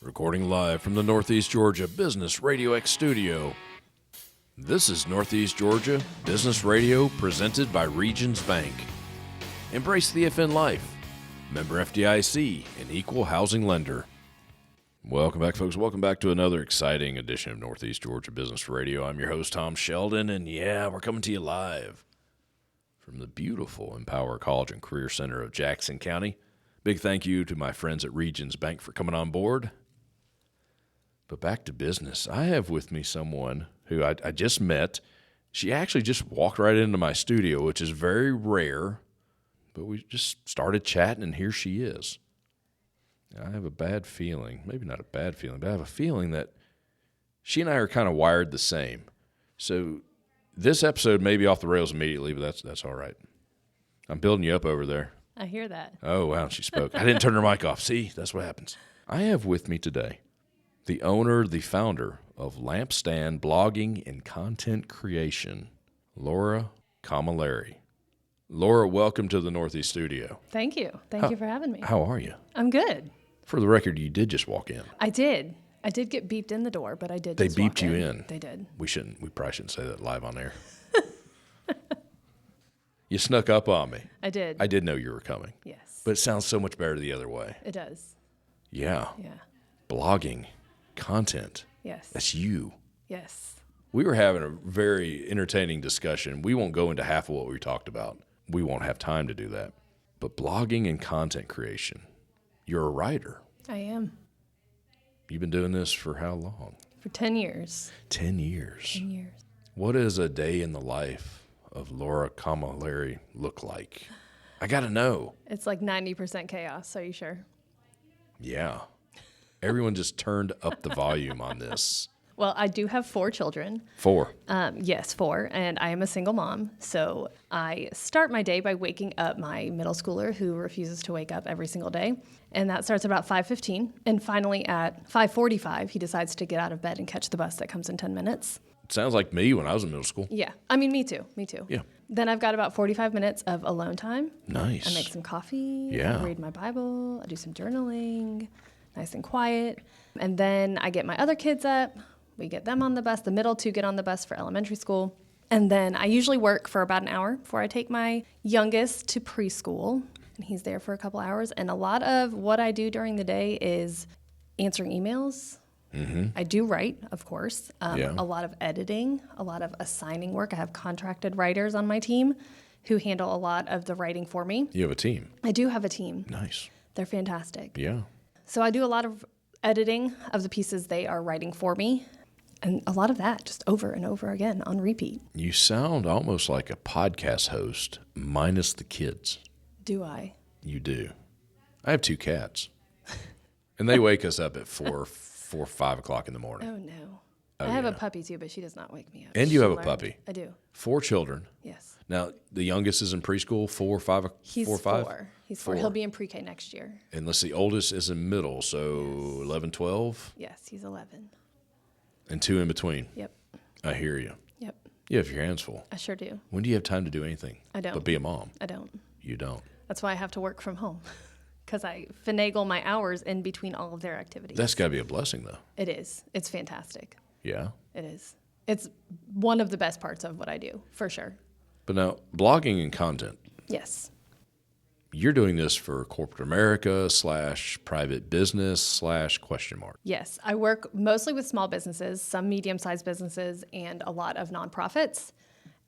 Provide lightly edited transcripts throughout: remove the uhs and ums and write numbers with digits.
Recording live from the Northeast Georgia Business RadioX studio. This is Northeast Georgia Business Radio presented by Regions Bank. Embrace the FN life. Member FDIC, an equal housing lender. Welcome back, folks. Welcome back to another exciting edition of Northeast Georgia Business Radio. I'm your host, Tom Sheldon, and we're coming to you live from the beautiful Empower College and Career Center of Jackson County. Big thank you to my friends at Regions Bank for coming on board. But back to business. I have with me someone who I just met. She actually just walked right into my studio, which is very rare. But we just started chatting, and here she is. I have a bad feeling, maybe not a bad feeling, but I have a feeling that she and I are kind of wired the same. So this episode may be off the rails immediately, but that's all right. I'm building you up over there. I hear that. Oh, wow, she spoke. I didn't turn her mic off. See, that's what happens. I have with me today the owner, the founder of Lampstand Blogging and Content Creation, Laura Comelleri. Laura, welcome to the Northeast Studio. Thank you. Thank you for having me. How are you? I'm good. For the record, you did just walk in. I did. I did get beeped in the door, but I did They just walk beeped you in. They did. We probably shouldn't say that live on air. You snuck up on me. I did. I did know you were coming. Yes. But it sounds so much better the other way. It does. Yeah. Yeah. Blogging, content. Yes. That's you. Yes. We were having a very entertaining discussion. We won't go into half of what we talked about. We won't have time to do that. But blogging and content creation, you're a writer. I am. You've been doing this for how long? For 10 years. 10 years. 10 years. What does a day in the life of Laura Comelleri look like? I got to know. It's like 90% chaos. Are you sure? Yeah. Everyone just turned up the volume on this. Well, I do have 4 children. 4. Yes, 4. And I am a single mom. So I start my day by waking up my middle schooler who refuses to wake up every single day. And that starts about 5:15. And finally at 5:45, he decides to get out of bed and catch the bus that comes in 10 minutes. Sounds like me when I was in middle school. Yeah. I mean, me too. Yeah. Then I've got about 45 minutes of alone time. Nice. I make some coffee. Yeah. I read my Bible. I do some journaling. Nice and quiet. And then I get my other kids up. We get them on the bus. The middle 2 get on the bus for elementary school. And then I usually work for about an hour before I take my youngest to preschool. And he's there for a couple hours. And a lot of what I do during the day is answering emails. Mm-hmm. I do write, of course. A lot of editing, a lot of assigning work. I have contracted writers on my team who handle a lot of the writing for me. You have a team. I do have a team. Nice. They're fantastic. Yeah. So I do a lot of editing of the pieces they are writing for me. And a lot of that just over and over again on repeat. You sound almost like a podcast host minus the kids. Do I? You do. I have 2 cats. And they wake us up at 4, 5 o'clock in the morning. Oh, no. I have a puppy, too, but she does not wake me up. And you have a puppy. I do. 4 children. Yes. Now, the youngest is in preschool, 4 or 5? He's 4 or 5? 4. He's 4. He'll be in pre-K next year. And let's see, oldest is in middle, so 11, 12? Yes, he's 11. And 2 in between. Yep. I hear you. Yep. You have your hands full. I sure do. When do you have time to do anything? I don't. But be a mom. I don't. You don't. That's why I have to work from home. Because I finagle my hours in between all of their activities. That's got to be a blessing, though. It is. It's fantastic. Yeah? It is. It's one of the best parts of what I do, for sure. But now, blogging and content. Yes. You're doing this for corporate America / private business / ? Yes. I work mostly with small businesses, some medium-sized businesses, and a lot of nonprofits.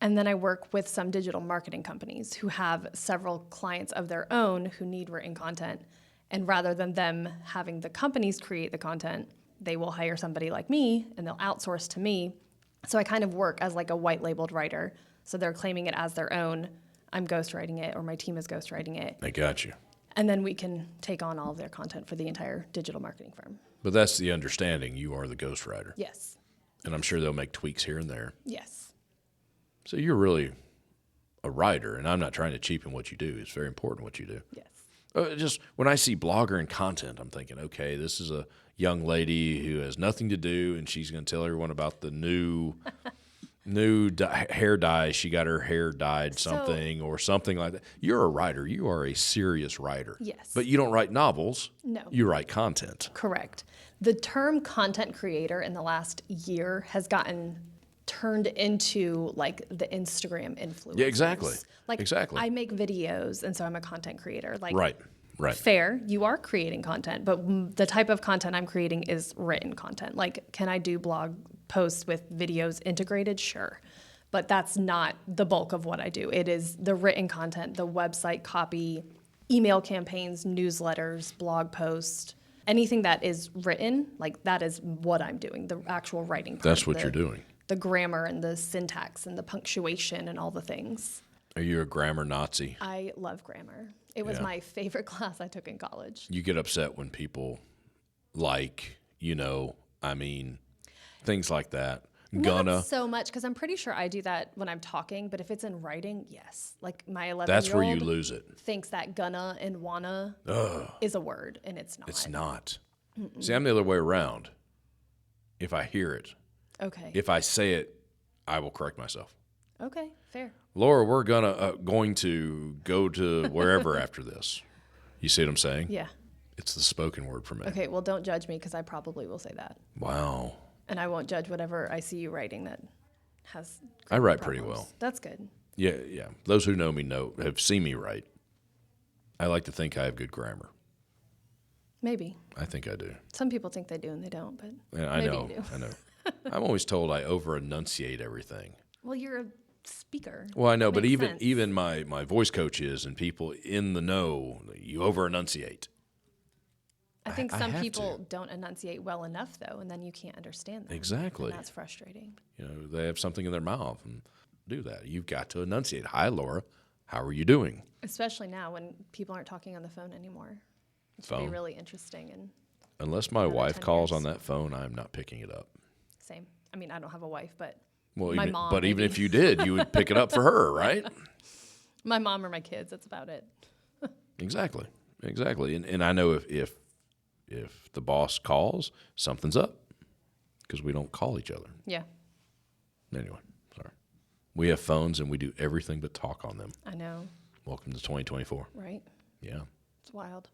And then I work with some digital marketing companies who have several clients of their own who need written content. And rather than them having the companies create the content, they will hire somebody like me and they'll outsource to me. So I kind of work as like a white labeled writer. So they're claiming it as their own. I'm ghostwriting it, or my team is ghostwriting it. I got you. And then we can take on all of their content for the entire digital marketing firm. But that's the understanding. You are the ghostwriter. Yes. And I'm sure they'll make tweaks here and there. Yes. So you're really a writer, and I'm not trying to cheapen what you do. It's very important what you do. Yes. Just when I see blogger and content, I'm thinking, okay, this is a young lady who has nothing to do, and she's going to tell everyone about the new New hair dye. She got her hair dyed something or something like that. You're a writer. You are a serious writer. Yes. But you don't write novels. No. You write content. Correct. The term content creator in the last year has gotten turned into like the Instagram influencers. Yeah, exactly. Like exactly. I make videos, and so I'm a content creator. Like Right. Fair, you are creating content, but the type of content I'm creating is written content. Like, can I do blog posts with videos integrated? Sure. But that's not the bulk of what I do. It is the written content, the website copy, email campaigns, newsletters, blog posts, anything that is written, like that is what I'm doing, the actual writing part. That's what you're doing. The grammar and the syntax and the punctuation and all the things. Are you a grammar Nazi? I love grammar. It was my favorite class I took in college. You get upset when people things like that. Not so much, because I'm pretty sure I do that when I'm talking, but if it's in writing, yes. Like my 11-year-old That's where you lose it. thinks that gonna and wanna is a word, and it's not. It's not. See, I'm the other way around. If I hear it, Okay. if I say it, I will correct myself. Okay, fair. Laura, we're going to go to wherever after this. You see what I'm saying? Yeah. It's the spoken word for me. Okay, well, don't judge me, because I probably will say that. Wow. And I won't judge whatever I see you writing that has I write problems. pretty well. That's good. Yeah. Those who know me have seen me write. I like to think I have good grammar. Maybe. I think I do. Some people think they do and they don't, but Yeah, I maybe know. you do. I know. I'm always told I over-enunciate everything. Well, you're a speaker. Well, I know, but Makes sense. even my voice coaches and people in the know, you over-enunciate. I think I some have people to. don't enunciate well enough, though, and then you can't understand them. Exactly. And that's frustrating. You know, they have something in their mouth and do that. You've got to enunciate. Hi, Laura. How are you doing? Especially now when people aren't talking on the phone anymore. It should be Phone. really interesting and Unless my Another wife 10 calls years. on that phone, I'm not picking it up. same. I mean, I don't have a wife, but Well, my even, mom. but even maybe. if you did, you would pick it up for her, right? My mom or my kids, that's about it. Exactly. And I know if the boss calls, something's up because we don't call each other. Yeah, Anyway, sorry. We have phones and we do everything but talk on them. I know, Welcome to 2024. right? Yeah. It's wild.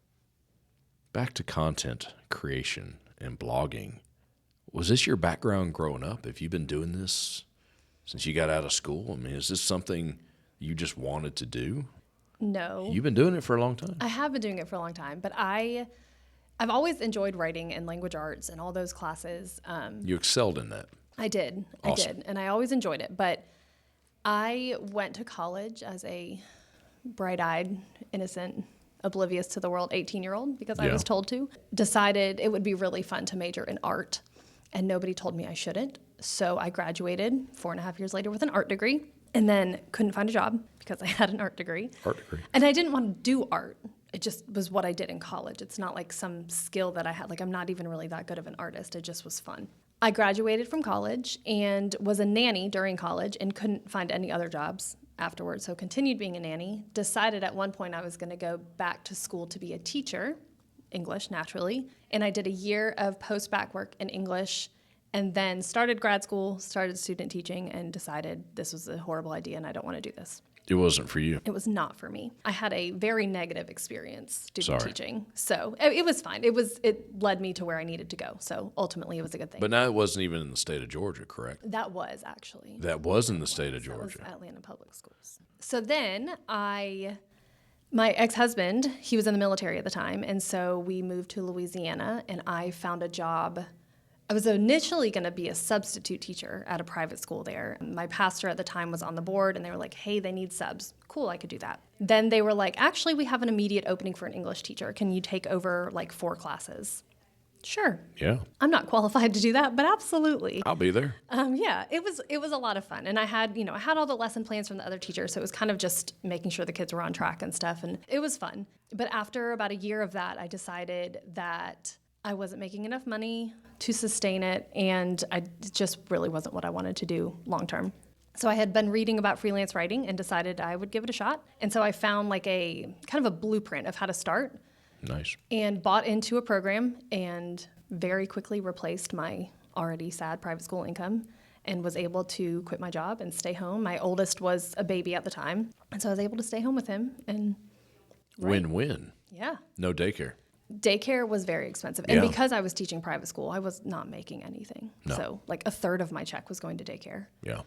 Back to content creation and blogging. Was this your background growing up? Have you been doing this since you got out of school? I mean, is this something you just wanted to do? No. You've been doing it for a long time. I have been doing it for a long time, but I've always enjoyed writing and language arts and all those classes. You excelled in that. I did. Awesome. I did. And I always enjoyed it. But I went to college as a bright-eyed, innocent, oblivious to the world 18-year-old because I Yeah. was told to. Decided it would be really fun to major in art. And nobody told me I shouldn't. So I graduated 4.5 years later with an art degree and then couldn't find a job because I had an art degree. Art degree. And I didn't want to do art. It just was what I did in college. It's not like some skill that I had. Like, I'm not even really that good of an artist. It just was fun. I graduated from college and was a nanny during college and couldn't find any other jobs afterwards. So continued being a nanny. Decided at one point I was going to go back to school to be a teacher, English naturally. And I did a year of post-bac work in English and then started grad school, started student teaching, and decided this was a horrible idea and I don't want to do this. It wasn't for you. It was not for me. I had a very negative experience student Sorry. teaching. So it was fine. It led me to where I needed to go. So ultimately it was a good thing. But now it wasn't even in the state of Georgia, correct? That was actually. That was in the state of That was Georgia. Atlanta Public Schools. So then my ex-husband, he was in the military at the time, and so we moved to Louisiana, and I found a job. I was initially going to be a substitute teacher at a private school there. My pastor at the time was on the board, and they were like, hey, they need subs. Cool, I could do that. Then they were like, actually, we have an immediate opening for an English teacher. Can you take over like 4 classes? Sure. Yeah. I'm not qualified to do that, but absolutely. I'll be there. Yeah, it was a lot of fun. And I had all the lesson plans from the other teachers, so it was kind of just making sure the kids were on track and stuff, and it was fun. But after about a year of that, I decided that I wasn't making enough money to sustain it, and it just really wasn't what I wanted to do long term. So I had been reading about freelance writing and decided I would give it a shot. And so I found like a kind of a blueprint of how to start Nice. and bought into a program and very quickly replaced my already sad private school income and was able to quit my job and stay home. My oldest was a baby at the time, and so I was able to stay home with him. And Win-win. yeah. No daycare. Daycare was very expensive. Yeah. And because I was teaching private school, I was not making anything. No. So like a third of my check was going to daycare. Yeah.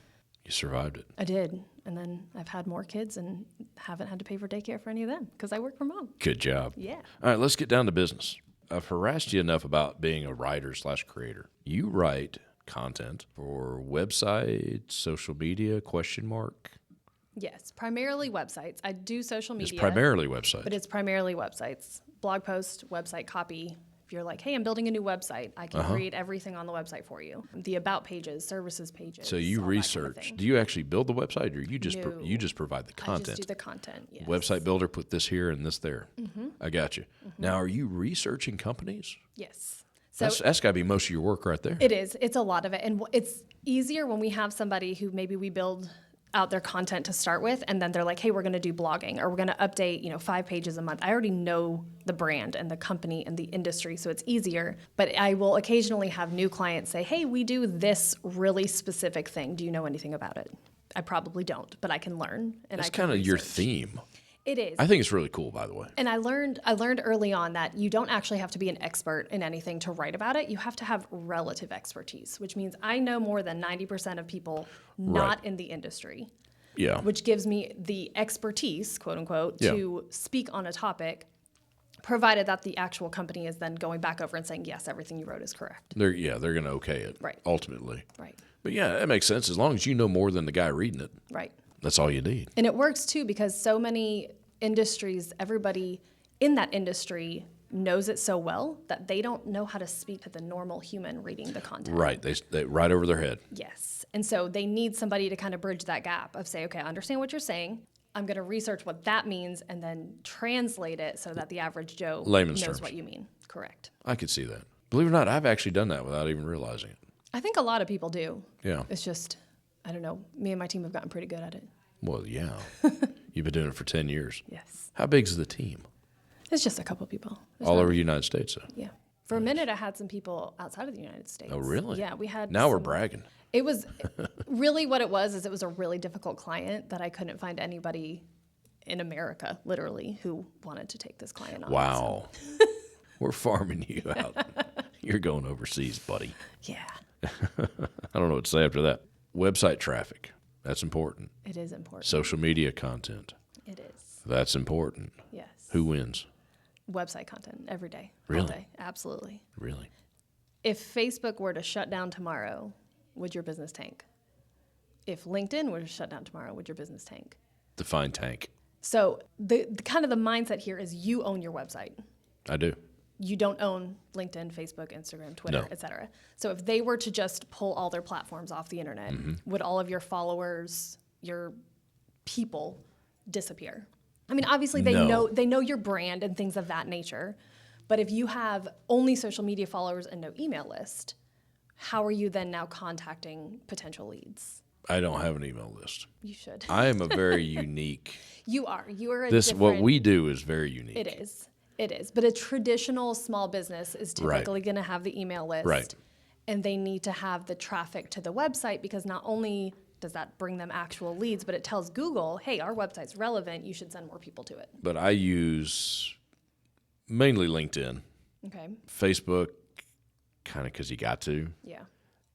You survived it. I did. And then I've had more kids and haven't had to pay for daycare for any of them because I work from home. Good job. Yeah. All right, let's get down to business. I've harassed you enough about being a writer/creator. You write content for websites, social media, ? Yes, primarily websites. I do social media. It's primarily websites. But it's primarily websites. Blog post, website copy. If you're like, hey, I'm building a new website, I can create everything on the website for you. The about pages, services pages. So you all that research. kind of thing. Do you actually build the website, or you just No. you just provide the I content? just do the content, yes. Website builder, put this here and this there. I got you. Now, are you researching companies? Yes. So That's got to be most of your work right there. it is. It's a lot of it. And it's easier when we have somebody who maybe we build out their content to start with, and then they're like, hey, we're going to do blogging, or we're going to update, 5 pages a month. I already know the brand and the company and the industry, so it's easier. But I will occasionally have new clients say, hey, we do this really specific thing. Do you know anything about it? I probably don't, but I can learn. And That's I can kind of your research. theme. It is. I think it's really cool, by the way. And I learned early on that you don't actually have to be an expert in anything to write about it. You have to have relative expertise, which means I know more than 90% of people not in the industry, Yeah. which gives me the expertise, quote unquote, Yeah. to speak on a topic, provided that the actual company is then going back over and saying, yes, everything you wrote is correct. They're going to okay it. Right. Ultimately. Right. But yeah, that makes sense. As long as you know more than the guy reading it, Right. that's all you need. And it works too because so many industries, everybody in that industry knows it so well that they don't know how to speak to the normal human reading the content. Right. They right over their head. Yes. And so they need somebody to kind of bridge that gap of say, okay, I understand what you're saying. I'm going to research what that means and then translate it so that the average Joe Layman's knows terms. what you mean. Correct. I could see that. Believe it or not, I've actually done that without even realizing it. I think a lot of people do. Yeah. It's just, I don't know, me and my team have gotten pretty good at it. Well, yeah. You've been doing it for 10 years. Yes. How big's the team? It's just a couple people. There's All not- over the United States, though. Yeah. For a minute, I had some people outside of the United States. Oh, really? Yeah, we had. Now we're some- bragging. It was really what it was. Is it was a really difficult client that I couldn't find anybody in America, literally, who wanted to take this client on. Wow. We're farming you out. You're going overseas, buddy. So, yeah, I don't know what to say after that. Website traffic. That's important. it is important. Social media content. It is. That's important. Yes. Who wins? Website content every day. Really? All day. Absolutely. Really? If Facebook were to shut down tomorrow, would your business tank? If LinkedIn were to shut down tomorrow, would your business tank? Define tank. So the kind of the mindset here is you own your website. I do. You don't own LinkedIn, Facebook, Instagram, Twitter, No. et cetera. So if they were to just pull all their platforms off the internet, would all of your followers, your people disappear? I mean, obviously No. they know your brand and things of that nature. But if you have only social media followers and no email list, how are you then now contacting potential leads? I don't have an email list. You should. I am a very unique. You are a What different. we do is very unique. It is. It is. But a traditional small business is Right. typically going to have the email list. Right. And they need to have the traffic to the website because not only does that bring them actual leads, but it tells Google, hey, our website's relevant. You should send more people to it. But I use mainly LinkedIn, Okay. Facebook, kind of because you got to. Yeah.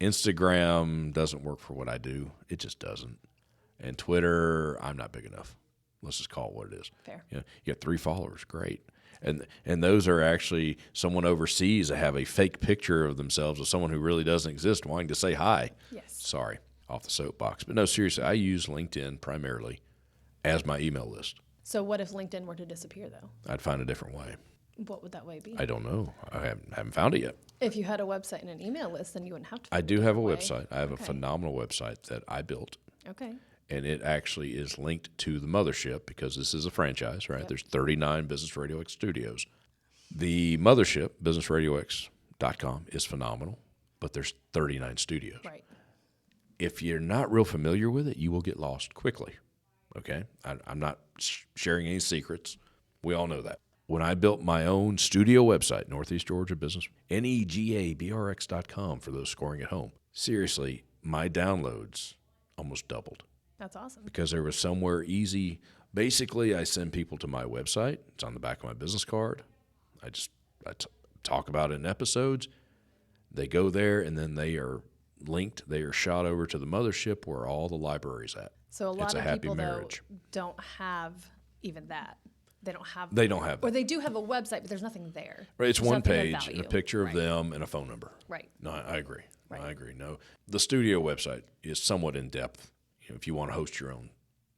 Instagram doesn't work for what I do. It just doesn't. And Twitter, I'm not big enough. Let's just call it what it is. Fair. You get 3 followers, great. And those are actually someone overseas that have a fake picture of themselves of someone who really doesn't exist wanting to say hi. Yes. Sorry, off the soapbox. But no, seriously, I use LinkedIn primarily as my email list. So what if LinkedIn were to disappear, though? I'd find a different way. What would that way be? I don't know. I haven't found it yet. If you had a website and an email list, then you wouldn't have to. I find do have a different way. website. I have Okay. a phenomenal website that I built. Okay. And it actually is linked to the mothership because this is a franchise, right? Yep. There's 39 Business RadioX studios. The mothership, businessradiox.com, is phenomenal, but there's 39 studios. Right. If you're not real familiar with it, you will get lost quickly, okay? I'm not sharing any secrets. We all know that. When I built my own studio website, Northeast Georgia Business, NEGABRX.com for those scoring at home, seriously, my downloads almost doubled That's awesome. because there was somewhere easy. Basically, I send people to my website. It's on the back of my business card. I talk about it in episodes. They go there, and then they are linked. They are shot over to the mothership where all the library's at. So a lot It's a of happy people, marriage. though, don't have even that. They don't have that. Or they do have a website, but there's nothing there. Right, it's There's one nothing of page and a value. picture of Right. them and a phone number. Right. No, I agree. Right. I agree. No, the studio website is somewhat in depth. If you want to host your own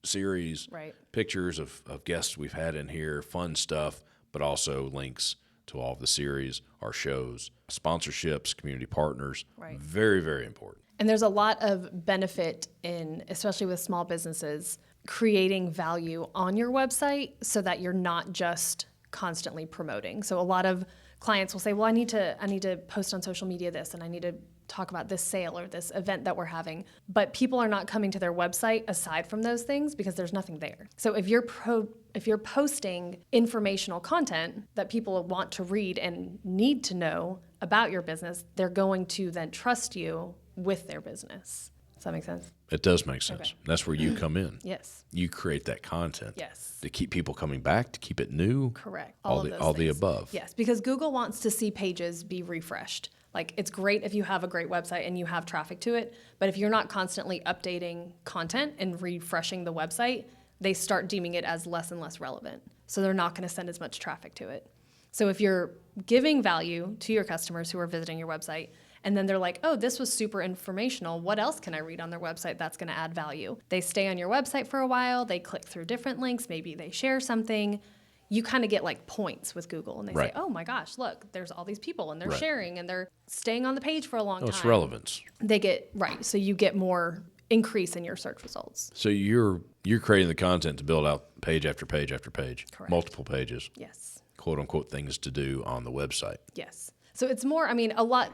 series, Right. pictures of guests we've had in here, fun stuff, but also links to all of the series, our shows, sponsorships, community partners. Right. Very, very important. And there's a lot of benefit in, especially with small businesses, creating value on your website so that you're not just constantly promoting. So a lot of clients will say, well, I need to post on social media this, and I need to talk about this sale or this event that we're having. But people are not coming to their website aside from those things because there's nothing there. So if you're posting informational content that people want to read and need to know about your business, they're going to then trust you with their business. Does that make sense? It does make sense. Okay. That's where you come in. Yes. You create that content. Yes. To keep people coming back, to keep it new. Correct. All of the those all the things. above. Yes, because Google wants to see pages be refreshed. Like, it's great if you have a great website and you have traffic to it, but if you're not constantly updating content and refreshing the website, they start deeming it as less and less relevant. So they're not going to send as much traffic to it. So if you're giving value to your customers who are visiting your website, and then they're like, oh, this was super informational. What else can I read on their website that's going to add value? They stay on your website for a while. They click through different links. Maybe they share something. You kind of get like points with Google. And they Right. say, oh my gosh, look, there's all these people and they're Right. sharing and they're staying on the page for a long time. It's relevance. They get, right. So you get more increase in your search results. So you're creating the content to build out page after page after page, Correct. multiple pages, Yes. quote unquote things to do on the website. Yes. So it's more, I mean, a lot,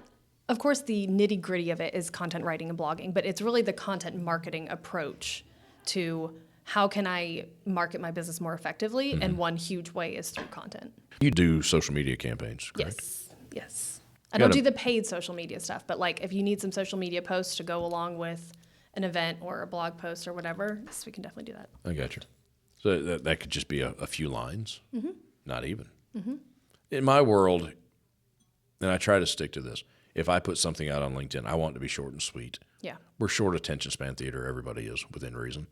of course, the nitty gritty of it is content writing and blogging, but it's really the content marketing approach to how can I market my business more effectively? Mm-hmm. And one huge way is through content. You do social media campaigns, correct? Yes. Yes. I don't Gotta- do the paid social media stuff, but like if you need some social media posts to go along with an event or a blog post or whatever, yes, we can definitely do that. I got you. So that could just be a few lines, not even. In my world, and I try to stick to this, if I put something out on LinkedIn, I want it to be short and sweet. Yeah. We're short attention span theater. Everybody is within reason.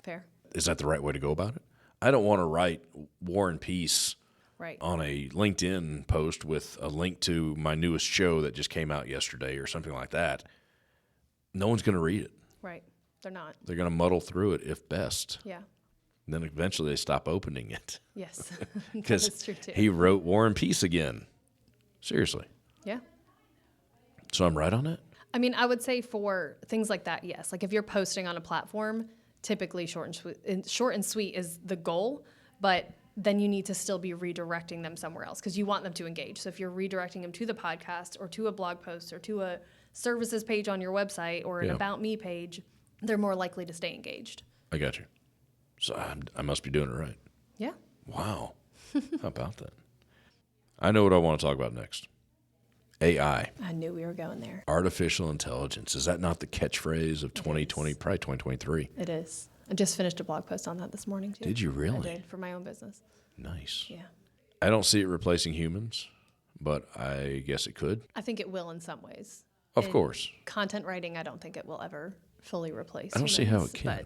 Fair. Is that the right way to go about it? I don't want to write War and Peace Right. on a LinkedIn post with a link to my newest show that just came out yesterday or something like that. No one's going to read it. Right. They're not. They're going to muddle through it if best. Yeah. And then eventually they stop opening it Yes. That because is true too. he wrote War and Peace again. Seriously. Yeah. So I'm right on that? I mean, I would say for things like that, yes. Like if you're posting on a platform, typically short and sweet is the goal, but then you need to still be redirecting them somewhere else because you want them to engage. So if you're redirecting them to the podcast or to a blog post or to a services page on your website or an Yeah. About Me page, they're more likely to stay engaged. I got you. So I must be doing it right. Yeah. Wow. How about that? I know what I want to talk about next. AI. I knew we were going there. Artificial intelligence. Is that not the catchphrase of 2020, probably 2023? It is. I just finished a blog post on that this morning too. Did you I really? did for my own business. Nice. Yeah. I don't see it replacing humans, but I guess it could. I think it will in some ways. Of In course. Content writing, I don't think it will ever fully replace. I don't see how humans, it can. but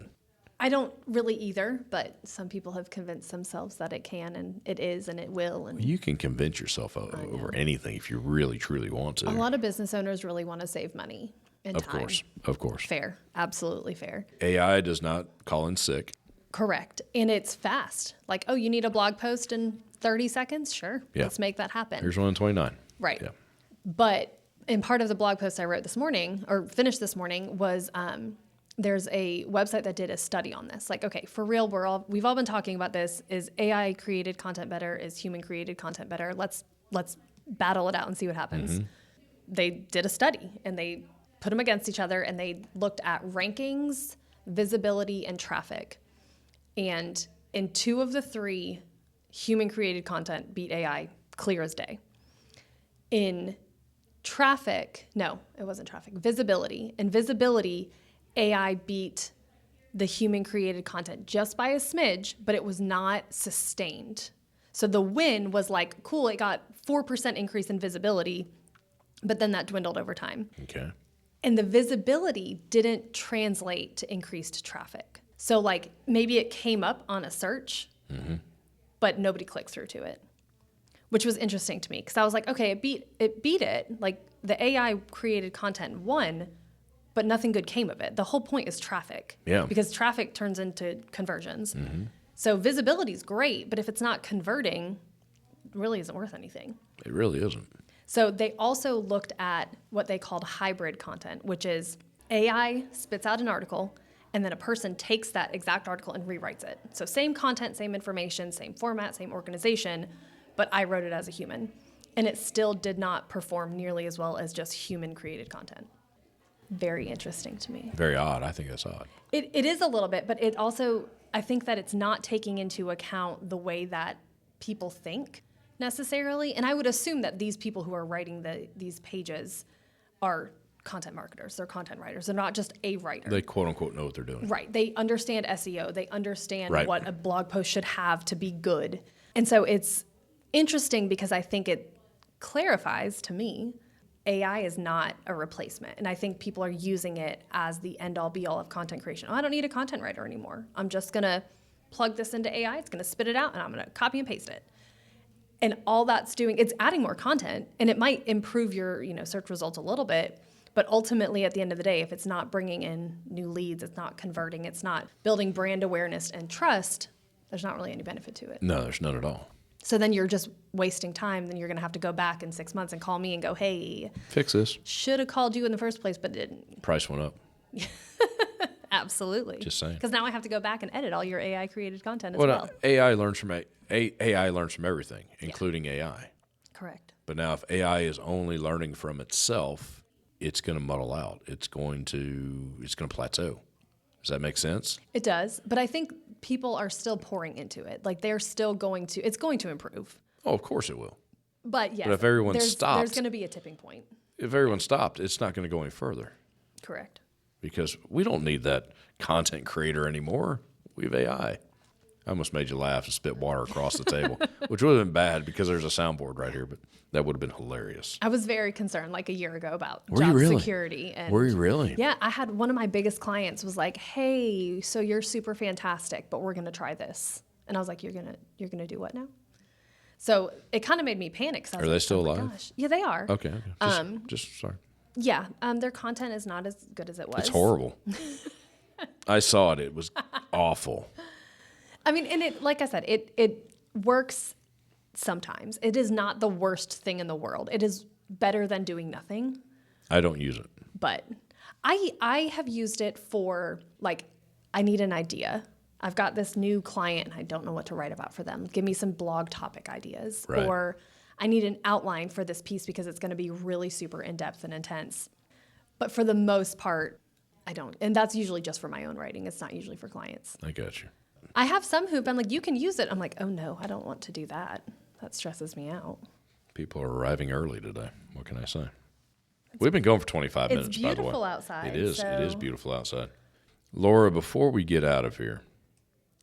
I don't really either, but some people have convinced themselves that it can, and it is, and it will. And You can convince yourself over anything if you really, truly want to. a lot of business owners really want to save money and Of time. course. Of course. Fair. Absolutely fair. AI does not call in sick. Correct. And it's fast. Like, oh, you need a blog post in 30 seconds? Sure. Yeah. Let's make that happen. Here's one in 29. Right. Yeah. But in part of the blog post I wrote this morning, or finished this morning, was there's a website that did a study on this. Like, okay, for real, we've all been talking about this. Is AI created content better? Is human created content better? Let's battle it out and see what happens. They did a study and they put them against each other and they looked at rankings, visibility, and traffic. And in 2 of the 3, human created content beat AI clear as day. In traffic, no, it wasn't traffic, visibility. In visibility, AI beat the human created content just by a smidge, but it was not sustained. So the win was like, cool, it got 4% increase in visibility, but then that dwindled over time. Okay. And the visibility didn't translate to increased traffic. So like maybe it came up on a search, but nobody clicked through to it, which was interesting to me because I was like, okay, it beat it. Like the AI created content won, but nothing good came of it. The whole point is traffic. Yeah. Because traffic turns into conversions. So visibility is great, but if it's not converting, it really isn't worth anything. It really isn't. So they also looked at what they called hybrid content, which is AI spits out an article, and then a person takes that exact article and rewrites it. So same content, same information, same format, same organization, but I wrote it as a human. And it still did not perform nearly as well as just human-created content. Very interesting to me. Very odd. I think that's odd. It is a little bit, but it also, I think that it's not taking into account the way that people think necessarily. And I would assume that these people who are writing these pages are content marketers. They're content writers. They're not just a writer. They quote unquote know what they're doing. Right. They understand SEO. They understand Right. what a blog post should have to be good. And so it's interesting because I think it clarifies to me AI is not a replacement. And I think people are using it as the end-all be-all of content creation. Oh, I don't need a content writer anymore. I'm just going to plug this into AI. It's going to spit it out, and I'm going to copy and paste it. And all that's doing, it's adding more content, and it might improve your search results a little bit. But ultimately, at the end of the day, if it's not bringing in new leads, it's not converting, it's not building brand awareness and trust, there's not really any benefit to it. No, there's none at all. So then you're just wasting time. Then you're going to have to go back in 6 months and call me and go, hey, Fix this. should have called you in the first place, but didn't. Price went up. Absolutely. Just saying. Because now I have to go back and edit all your AI created content as well. AI learns from AI learns from everything, including AI. Correct. But now, if AI is only learning from itself, it's going to muddle out. It's going to plateau. Does that make sense? It does. But I think people are still pouring into it. Like they're still it's going to improve. Oh, of course it will. But yes, But if everyone stopped, there's going to be a tipping point. If everyone stopped, it's not going to go any further Correct. because we don't need that content creator anymore. We have AI. I almost made you laugh and spit water across the table, which would have been bad because there's a soundboard right here, but that would have been hilarious. I was very concerned like a year ago about Were you job really? security. And Were you really? Yeah, I had one of my biggest clients was like, "Hey, so you're super fantastic, but we're going to try this." And I was like, "You're going to do what now?" So it kind of made me panic. Are they still alive? Gosh. Yeah, they are. Okay. Just sorry. Yeah, their content is not as good as it was. It's horrible. I saw it. It was awful. I mean, and it, like I said, it works sometimes. It is not the worst thing in the world. It is better than doing nothing. I don't use it. But I have used it for, like, I need an idea. I've got this new client and I don't know what to write about for them. Give me some blog topic ideas. Right. Or I need an outline for this piece because it's going to be really super in-depth and intense. But for the most part, I don't. And that's usually just for my own writing. It's not usually for clients. I got you. I have some who've been like, you can use it. I'm like, oh no, I don't want to do that. That stresses me out. People are arriving early today. What can I say? We've been going for 25 minutes, by the way. It's beautiful outside. It is. So. It is beautiful outside. Laura, before we get out of here,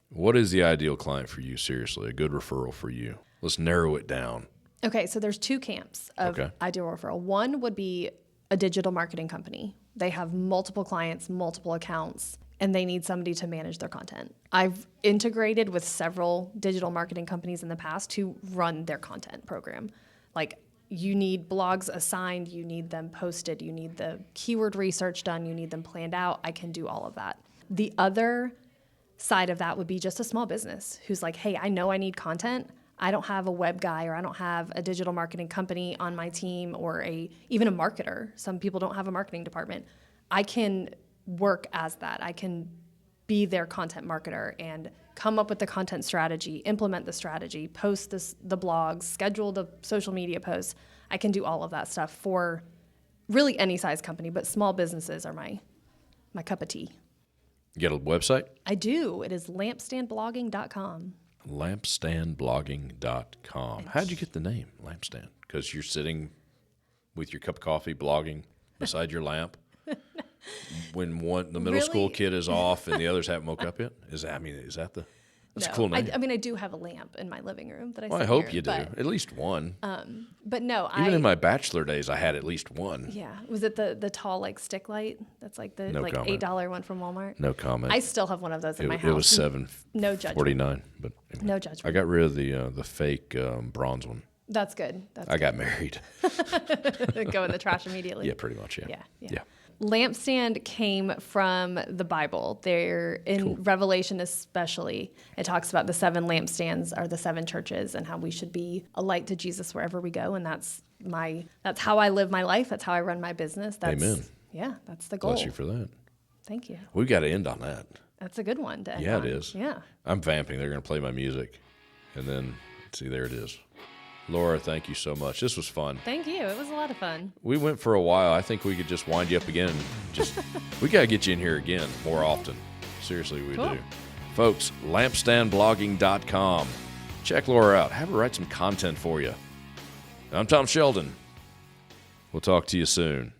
what is the ideal client for you, seriously? A good referral for you? Let's narrow it down. Okay, so there's two camps of ideal referral. One would be a digital marketing company. They have multiple clients, multiple accounts, and they need somebody to manage their content. I've integrated with several digital marketing companies in the past to run their content program. Like, you need blogs assigned, you need them posted, you need the keyword research done, you need them planned out. I can do all of that. The other side of that would be just a small business who's like, hey, I know I need content. I don't have a web guy or I don't have a digital marketing company on my team or even a marketer. Some people don't have a marketing department. I can work as that. I can be their content marketer and come up with the content strategy, implement the strategy, post the blogs, schedule the social media posts. I can do all of that stuff for really any size company, but small businesses are my cup of tea. You got a website? I do. It is lampstandblogging.com. Lampstandblogging.com. How'd you get the name, Lampstand? Because you're sitting with your cup of coffee blogging beside your lamp? When the middle Really? school kid is off and the others haven't woke up yet? Is that the... That's a cool name. I mean, I do have a lamp in my living room that I Well, sit I hope near, you do. but, At least one. but no, Even in my bachelor days, I had at least one. Yeah. Was it the tall like stick light? That's like the No comment. $8 one from Walmart. No comment. I still have one of those in my house. It was $7.49, but anyway. No judgment. I got rid of the fake bronze one. That's good. I got married. Go in the trash immediately. Yeah, pretty much. Yeah. Lampstand came from the Bible. There in Revelation especially, it talks about the 7 lampstands are the 7 churches and how we should be a light to Jesus wherever we go. And that's how I live my life. That's how I run my business. Amen. Yeah, that's the goal. Bless you for that. Thank you. We've got to end on that. That's a good one to end Yeah, on. it is. Yeah. I'm vamping. They're going to play my music. And then, see, there it is. Laura, thank you so much. This was fun. Thank you. It was a lot of fun. We went for a while. I think we could just wind you up again. We got to get you in here again more often. Seriously, we do. Folks, lampstandblogging.com. Check Laura out. Have her write some content for you. I'm Tom Sheldon. We'll talk to you soon.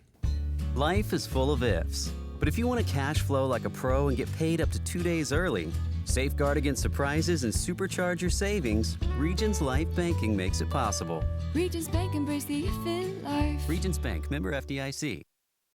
Life is full of ifs. But if you want to cash flow like a pro and get paid up to 2 days early, safeguard against surprises and supercharge your savings, Regions Life Banking makes it possible. Regions Bank, embrace the if in life. Regions Bank, member FDIC.